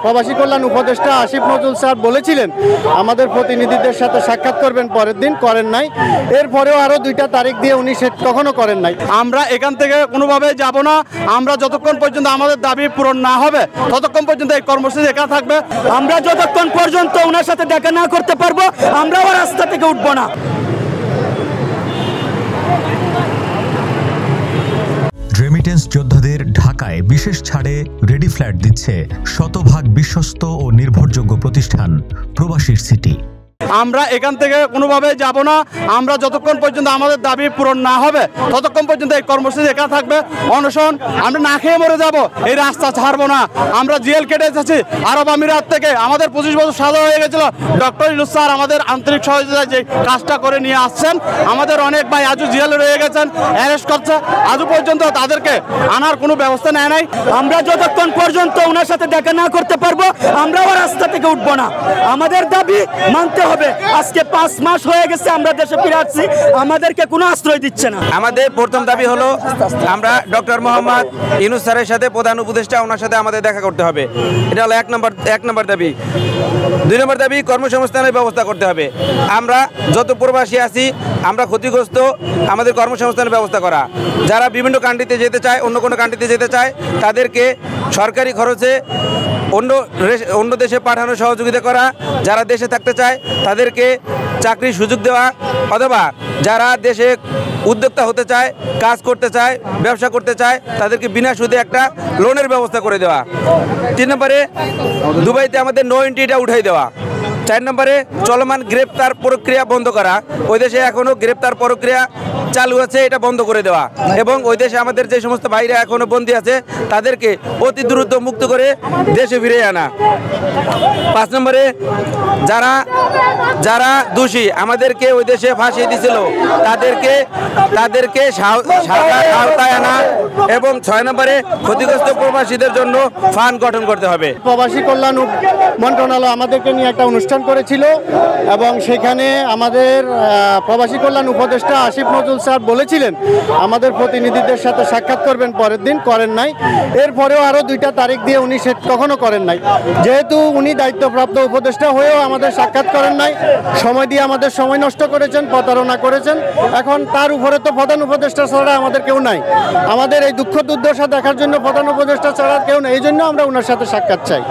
প্রবাসী কল্যাণ উপদেষ্টা আসিফ নজরুল স্যার বলেছিলেন আমাদের প্রতিনিধিদের সাথে সাক্ষাৎ করবেন, পরের দিন করেন নাই। এরপরেও আরও 2টা তারিখ দিয়ে উনি সেটা কখনো করেন নাই। আমরা এখান থেকে কোনোভাবে যাব না। আমরা যতক্ষণ পর্যন্ত আমাদের দাবি পূরণ না হবে ততক্ষণ পর্যন্ত এই কর্মসূচি একা থাকবে। আমরা যতক্ষণ পর্যন্ত ওনার সাথে দেখা না করতে পারবো আমরাও রাস্তা থেকে উঠবো না। রেমিটেন্স যোদ্ধাদের ঢাকায় বিশেষ ছাড়ে রেডি ফ্ল্যাট দিচ্ছে শতভাগ বিশ্বস্ত ও নির্ভরযোগ্য প্রতিষ্ঠান প্রবাসীর সিটি। আমরা এখান থেকে কোনোভাবে যাব না। আমরা যতক্ষণ পর্যন্ত আমাদের দাবি পূরণ না হবে ততক্ষণ পর্যন্ত এই কর্মসূচি একা থাকবে। অনশন আমরা না খেয়ে মরে যাব, এই রাস্তা ছাড়বো না। আমরা জেল কেটে এসেছি আরব আমিরাত থেকে, আমাদের 25 বছর সাজা হয়ে গেছিল। ডক্টর ইউনূস স্যার আমাদের আন্তরিক সহযোগিতায় যে কাজটা করে নিয়ে আসছেন, আমাদের অনেক ভাই আজও জেলে রয়ে গেছেন, অ্যারেস্ট করছে, আজও পর্যন্ত তাদেরকে আনার কোনো ব্যবস্থা নেয় নাই। আমরা যতক্ষণ পর্যন্ত ওনার সাথে দেখা না করতে পারবো আমরাও রাস্তা থেকে উঠবো না। আমাদের দাবি মানতে হবে। আজকে 5 মাস হয়ে গেছে আমরা দেশে ফিরে আসছি, আমাদেরকে কোনো আশ্রয় দিচ্ছে না। আমাদের প্রথম দাবি হলো আমরা ডক্টর মোহাম্মদ ইউনূস স্যারের সাথে, প্রধান উপদেষ্টা, ওনার সাথে আমাদের দেখা করতে হবে। এটা হলো এক নম্বর দাবি। 2 নম্বর দাবি কর্মসংস্থানের ব্যবস্থা করতে হবে। আমরা যত প্রবাসী আছি আমরা ক্ষতিগ্রস্ত, আমাদের কর্মসংস্থানের ব্যবস্থা করা। যারা বিভিন্ন কান্ট্রিতে যেতে চায়, অন্য কোনো কান্ট্রিতে যেতে চায়, তাদেরকে সরকারি খরচে অন্য দেশে পাঠানোর সহযোগিতা করা। যারা দেশে থাকতে চায় তাদেরকে চাকরির সুযোগ দেওয়া, অথবা যারা দেশে উদ্যোক্তা হতে চায়, কাজ করতে চায়, ব্যবসা করতে চায়, তাদেরকে বিনা সুদে একটা লোনের ব্যবস্থা করে দেওয়া। 3 নম্বরে দুবাইতে আমাদের নো এন্ট্রিটা উঠাই দেওয়া। 4 নম্বরে চলমান গ্রেপ্তার প্রক্রিয়া বন্ধ করা। ওই দেশে এখনও গ্রেপ্তার প্রক্রিয়া চালু আছে, এটা বন্ধ করে দেওয়া। এবং ওই দেশে আমাদের যে সমস্ত ভাইরা এখনও বন্দী আছে তাদেরকে অতি দ্রুত মুক্ত করে দেশে ফিরে আনা। 5 নম্বরে যারা দোষী আমাদেরকে ওই দেশে ফাঁসিয়ে দিয়েছিল তাদেরকে আওতায় আনা। এবং 6 নম্বরে ক্ষতিগ্রস্ত প্রবাসীদের জন্য ফান্ড গঠন করতে হবে। প্রবাসী কল্যাণ মন্ত্রণালয় আমাদেরকে নিয়ে একটা অনুষ্ঠান করেছিল এবং সেখানে আমাদের প্রবাসী কল্যাণ উপদেষ্টা আসিফ নজরুল স্যার বলেছিলেন আমাদের প্রতিনিধিদের সাথে সাক্ষাৎ করবেন, পরের দিন করেন নাই। এরপরেও আরও 2টা তারিখ দিয়ে উনি সেটা কখনো করেন নাই। যেহেতু উনি দায়িত্বপ্রাপ্ত উপদেষ্টা হয়েও আমাদের সাক্ষাৎ করেন নাই, সময় দিয়ে আমাদের সময় নষ্ট করেছেন, প্রতারণা করেছেন। এখন তার উপরে তো প্রধান উপদেষ্টা ছাড়া আমাদের কেউ নাই। আমাদের এই দুঃখ দুর্দশা দেখার জন্য প্রধান উপদেষ্টা ছাড়া কেউ নেই। এই জন্য আমরা ওনার সাথে সাক্ষাৎ চাই।